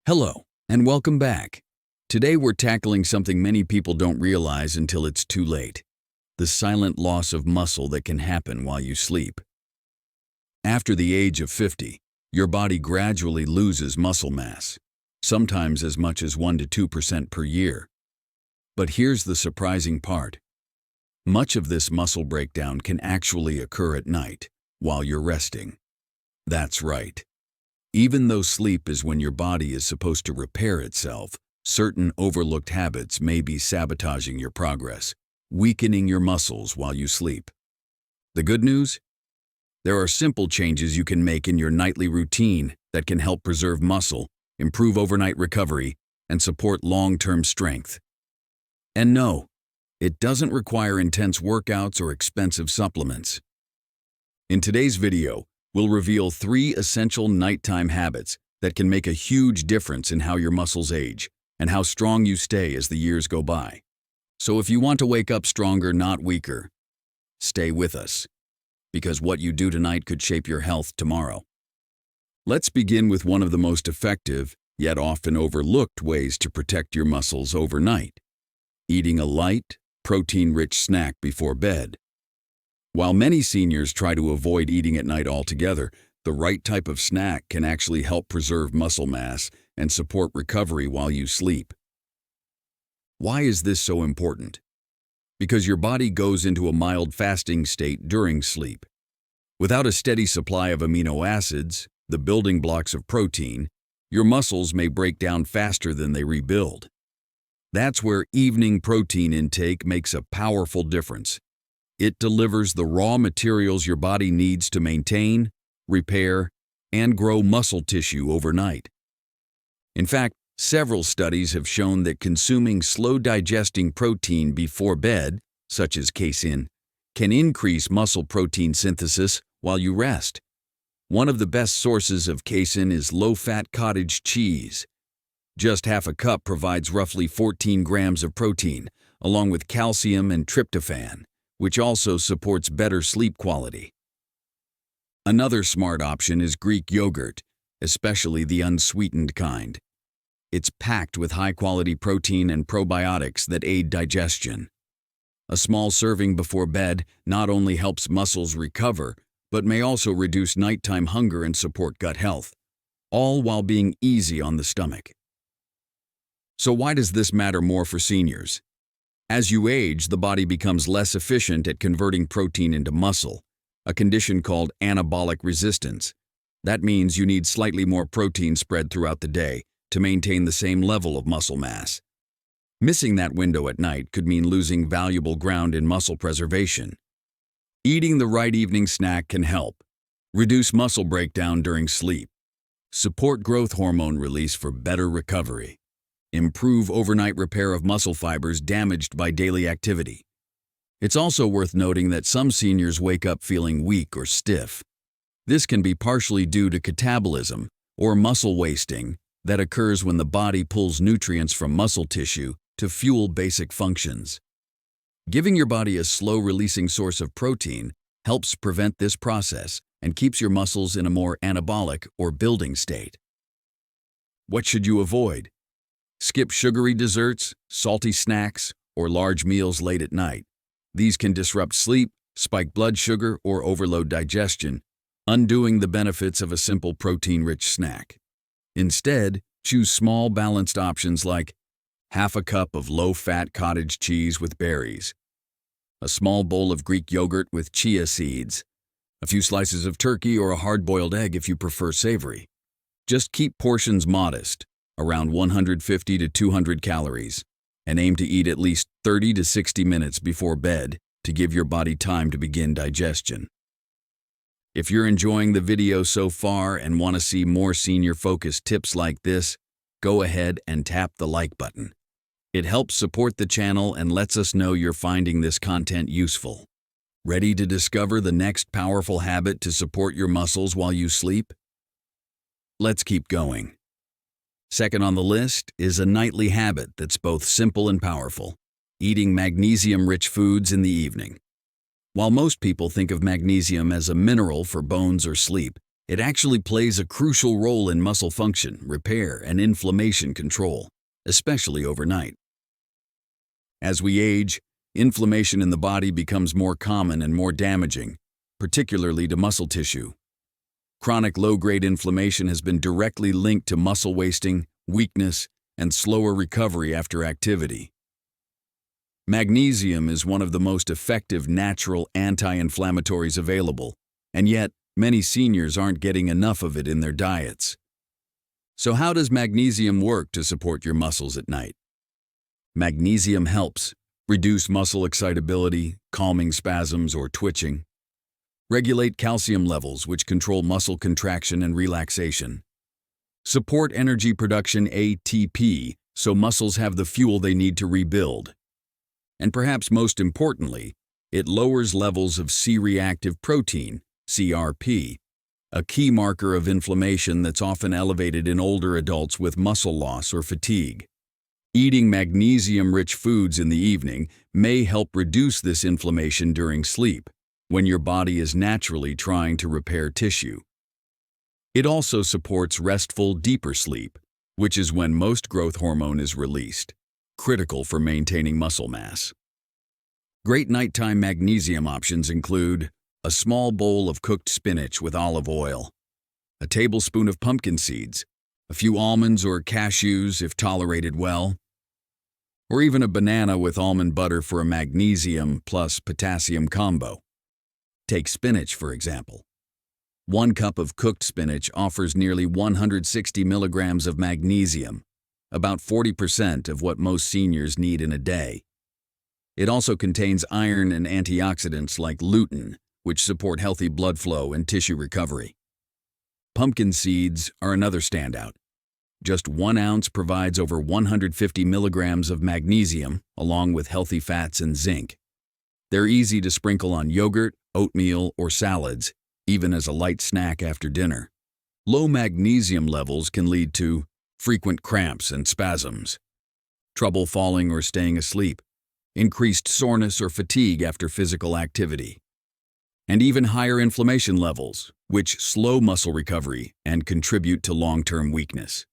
Hello, and welcome back. Today we're tackling something many people don't realize until it's too late: the silent loss of muscle that can happen while you sleep. After the age of 50, your body gradually loses muscle mass, sometimes as much as 1 to 2% per year. But here's the surprising part. Much of this muscle breakdown can actually occur at night, while you're resting. That's right. Even though sleep is when your body is supposed to repair itself, certain overlooked habits may be sabotaging your progress, weakening your muscles while you sleep. The good news? There are simple changes you can make in your nightly routine that can help preserve muscle, improve overnight recovery, and support long-term strength. And no, it doesn't require intense workouts or expensive supplements. In today's video, we'll reveal 3 essential nighttime habits that can make a huge difference in how your muscles age and how strong you stay as the years go by. So if you want to wake up stronger, not weaker, stay with us, because what you do tonight could shape your health tomorrow. Let's begin with one of the most effective, yet often overlooked ways to protect your muscles overnight: eating a light, protein-rich snack before bed. While many seniors try to avoid eating at night altogether, the right type of snack can actually help preserve muscle mass and support recovery while you sleep. Why is this so important? Because your body goes into a mild fasting state during sleep. Without a steady supply of amino acids, the building blocks of protein, your muscles may break down faster than they rebuild. That's where evening protein intake makes a powerful difference. It delivers the raw materials your body needs to maintain, repair, and grow muscle tissue overnight. In fact, several studies have shown that consuming slow-digesting protein before bed, such as casein, can increase muscle protein synthesis while you rest. One of the best sources of casein is low-fat cottage cheese. Just half a cup provides roughly 14 grams of protein, along with calcium and tryptophan, which also supports better sleep quality. Another smart option is Greek yogurt, especially the unsweetened kind. It's packed with high-quality protein and probiotics that aid digestion. A small serving before bed not only helps muscles recover, but may also reduce nighttime hunger and support gut health, all while being easy on the stomach. So why does this matter more for seniors? As you age, the body becomes less efficient at converting protein into muscle, a condition called anabolic resistance. That means you need slightly more protein spread throughout the day to maintain the same level of muscle mass. Missing that window at night could mean losing valuable ground in muscle preservation. Eating the right evening snack can help reduce muscle breakdown during sleep, support growth hormone release for better recovery, improve overnight repair of muscle fibers damaged by daily activity. It's also worth noting that some seniors wake up feeling weak or stiff. This can be partially due to catabolism, or muscle wasting, that occurs when the body pulls nutrients from muscle tissue to fuel basic functions. Giving your body a slow-releasing source of protein helps prevent this process and keeps your muscles in a more anabolic or building state. What should you avoid? Skip sugary desserts, salty snacks, or large meals late at night. These can disrupt sleep, spike blood sugar, or overload digestion, undoing the benefits of a simple protein-rich snack. Instead, choose small, balanced options like half a cup of low-fat cottage cheese with berries, a small bowl of Greek yogurt with chia seeds, a few slices of turkey, or a hard-boiled egg if you prefer savory. Just keep portions modest, around 150 to 200 calories, and aim to eat at least 30 to 60 minutes before bed to give your body time to begin digestion. If you're enjoying the video so far and want to see more senior-focused tips like this, go ahead and tap the like button. It helps support the channel and lets us know you're finding this content useful. Ready to discover the next powerful habit to support your muscles while you sleep? Let's keep going. Second on the list is a nightly habit that's both simple and powerful: eating magnesium-rich foods in the evening. While most people think of magnesium as a mineral for bones or sleep, It actually plays a crucial role in muscle function, repair, and inflammation control, especially overnight. As we age, inflammation in the body becomes more common and more damaging, particularly to muscle tissue. Chronic low-grade inflammation has been directly linked to muscle wasting, weakness, and slower recovery after activity. Magnesium is one of the most effective natural anti-inflammatories available, and yet many seniors aren't getting enough of it in their diets. So how does magnesium work to support your muscles at night? Magnesium helps reduce muscle excitability, calming spasms or twitching. Regulate calcium levels, which control muscle contraction and relaxation. Support energy production ATP, so muscles have the fuel they need to rebuild. And perhaps most importantly, it lowers levels of C-reactive protein, CRP, a key marker of inflammation that's often elevated in older adults with muscle loss or fatigue. Eating magnesium-rich foods in the evening may help reduce this inflammation during sleep, when your body is naturally trying to repair tissue. It also supports restful, deeper sleep, which is when most growth hormone is released, critical for maintaining muscle mass. Great nighttime magnesium options include a small bowl of cooked spinach with olive oil, a tablespoon of pumpkin seeds, a few almonds or cashews if tolerated well, or even a banana with almond butter for a magnesium plus potassium combo. Take spinach, for example. 1 cup of cooked spinach offers nearly 160 milligrams of magnesium, about 40% of what most seniors need in a day. It also contains iron and antioxidants like lutein, which support healthy blood flow and tissue recovery. Pumpkin seeds are another standout. Just 1 ounce provides over 150 milligrams of magnesium, along with healthy fats and zinc. They're easy to sprinkle on yogurt, oatmeal, or salads, even as a light snack after dinner. Low magnesium levels can lead to frequent cramps and spasms, trouble falling or staying asleep, increased soreness or fatigue after physical activity, and even higher inflammation levels, which slow muscle recovery and contribute to long-term weakness.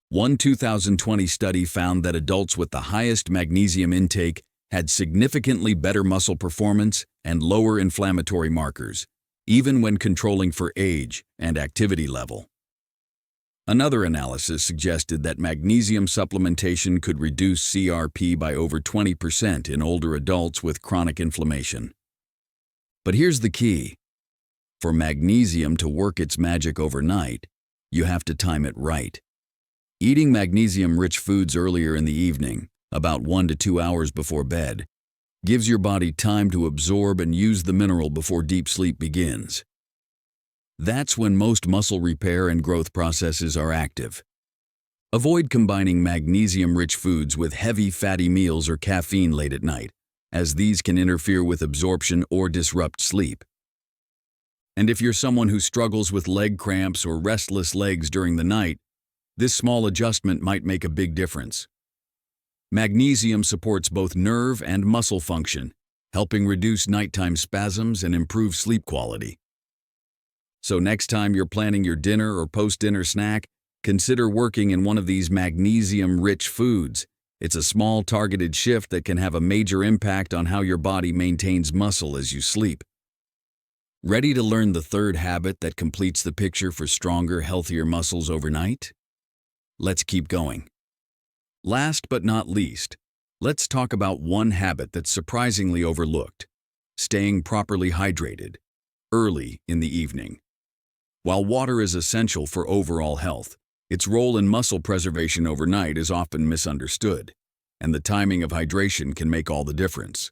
One 2020 study found that adults with the highest magnesium intake had significantly better muscle performance and lower inflammatory markers, even when controlling for age and activity level. Another analysis suggested that magnesium supplementation could reduce CRP by over 20% in older adults with chronic inflammation. But here's the key. For magnesium to work its magic overnight, you have to time it right. Eating magnesium-rich foods earlier in the evening, about 1 to 2 hours before bed, gives your body time to absorb and use the mineral before deep sleep begins. That's when most muscle repair and growth processes are active. Avoid combining magnesium-rich foods with heavy fatty meals or caffeine late at night, as these can interfere with absorption or disrupt sleep. And if you're someone who struggles with leg cramps or restless legs during the night, this small adjustment might make a big difference. Magnesium supports both nerve and muscle function, helping reduce nighttime spasms and improve sleep quality. So next time you're planning your dinner or post-dinner snack, consider working in one of these magnesium-rich foods. It's a small targeted shift that can have a major impact on how your body maintains muscle as you sleep. Ready to learn the third habit that completes the picture for stronger, healthier muscles overnight? Let's keep going. Last but not least, let's talk about one habit that's surprisingly overlooked: staying properly hydrated early in the evening. While water is essential for overall health, its role in muscle preservation overnight is often misunderstood, and the timing of hydration can make all the difference.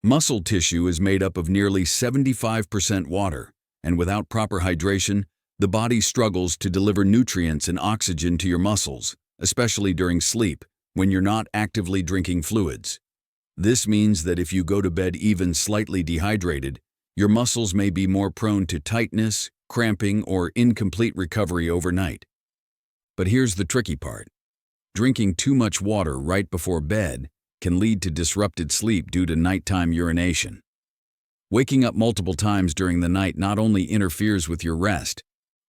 Muscle tissue is made up of nearly 75% water, and without proper hydration, the body struggles to deliver nutrients and oxygen to your muscles, especially during sleep, when you're not actively drinking fluids. This means that if you go to bed even slightly dehydrated, your muscles may be more prone to tightness, cramping, or incomplete recovery overnight. But here's the tricky part. Drinking too much water right before bed can lead to disrupted sleep due to nighttime urination. Waking up multiple times during the night not only interferes with your rest,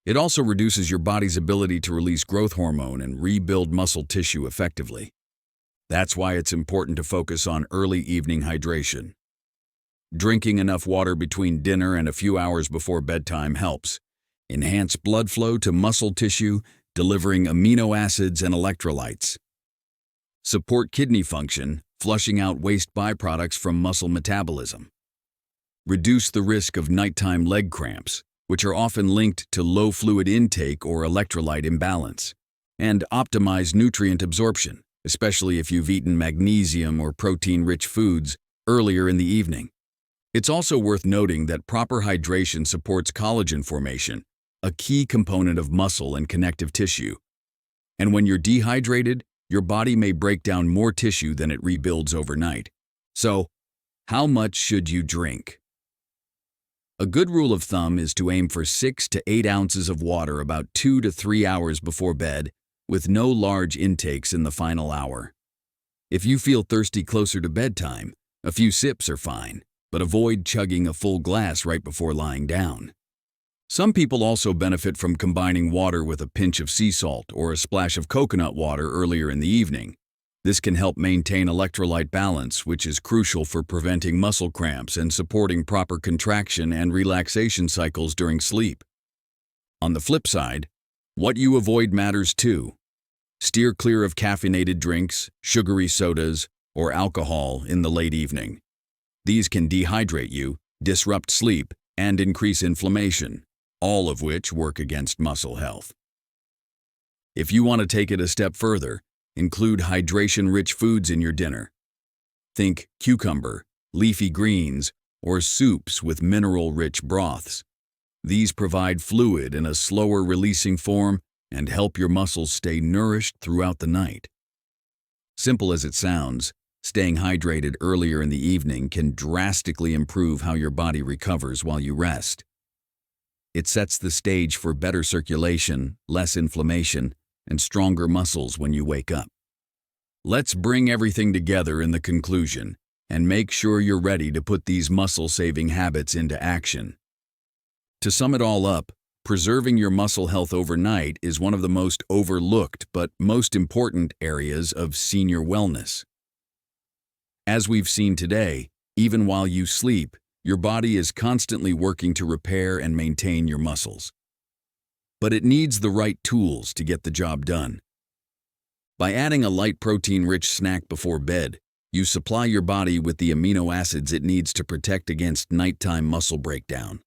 it also reduces your body's ability to release growth hormone and rebuild muscle tissue effectively. That's why it's important to focus on early evening hydration. Drinking enough water between dinner and a few hours before bedtime helps enhance blood flow to muscle tissue, delivering amino acids and electrolytes. Support kidney function, flushing out waste byproducts from muscle metabolism. Reduce the risk of nighttime leg cramps, which are often linked to low fluid intake or electrolyte imbalance. And optimize nutrient absorption, especially if you've eaten magnesium or protein-rich foods earlier in the evening. It's also worth noting that proper hydration supports collagen formation, a key component of muscle and connective tissue. And when you're dehydrated, your body may break down more tissue than it rebuilds overnight. So, how much should you drink? A good rule of thumb is to aim for 6 to 8 ounces of water about 2 to 3 hours before bed, with no large intakes in the final hour. If you feel thirsty closer to bedtime, a few sips are fine, but avoid chugging a full glass right before lying down. Some people also benefit from combining water with a pinch of sea salt or a splash of coconut water earlier in the evening. This can help maintain electrolyte balance, which is crucial for preventing muscle cramps and supporting proper contraction and relaxation cycles during sleep. On the flip side, what you avoid matters too. Steer clear of caffeinated drinks, sugary sodas, or alcohol in the late evening. These can dehydrate you, disrupt sleep, and increase inflammation, all of which work against muscle health. If you want to take it a step further, include hydration-rich foods in your dinner. Think cucumber, leafy greens, or soups with mineral-rich broths. These provide fluid in a slower-releasing form and help your muscles stay nourished throughout the night. Simple as it sounds, staying hydrated earlier in the evening can drastically improve how your body recovers while you rest. It sets the stage for better circulation, less inflammation, and stronger muscles when you wake up. Let's bring everything together in the conclusion and make sure you're ready to put these muscle-saving habits into action. To sum it all up, preserving your muscle health overnight is one of the most overlooked but most important areas of senior wellness. As we've seen today, even while you sleep, your body is constantly working to repair and maintain your muscles. But it needs the right tools to get the job done. By adding a light protein-rich snack before bed, you supply your body with the amino acids it needs to protect against nighttime muscle breakdown.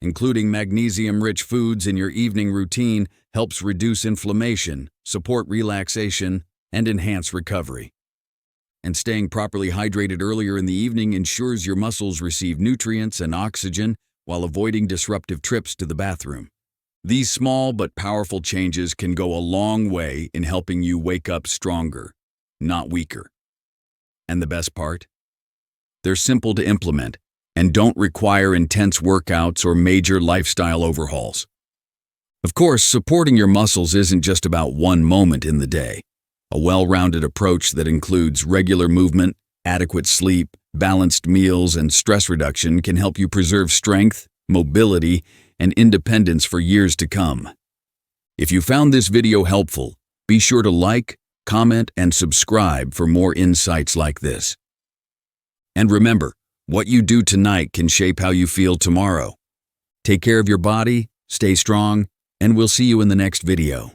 Including magnesium-rich foods in your evening routine helps reduce inflammation, support relaxation, and enhance recovery. And staying properly hydrated earlier in the evening ensures your muscles receive nutrients and oxygen while avoiding disruptive trips to the bathroom. These small but powerful changes can go a long way in helping you wake up stronger, not weaker. And the best part? They're simple to implement and don't require intense workouts or major lifestyle overhauls. Of course, supporting your muscles isn't just about one moment in the day. A well-rounded approach that includes regular movement, adequate sleep, balanced meals, and stress reduction can help you preserve strength, mobility, and independence for years to come. If you found this video helpful, be sure to like, comment, and subscribe for more insights like this. And remember, what you do tonight can shape how you feel tomorrow. Take care of your body, stay strong, and we'll see you in the next video.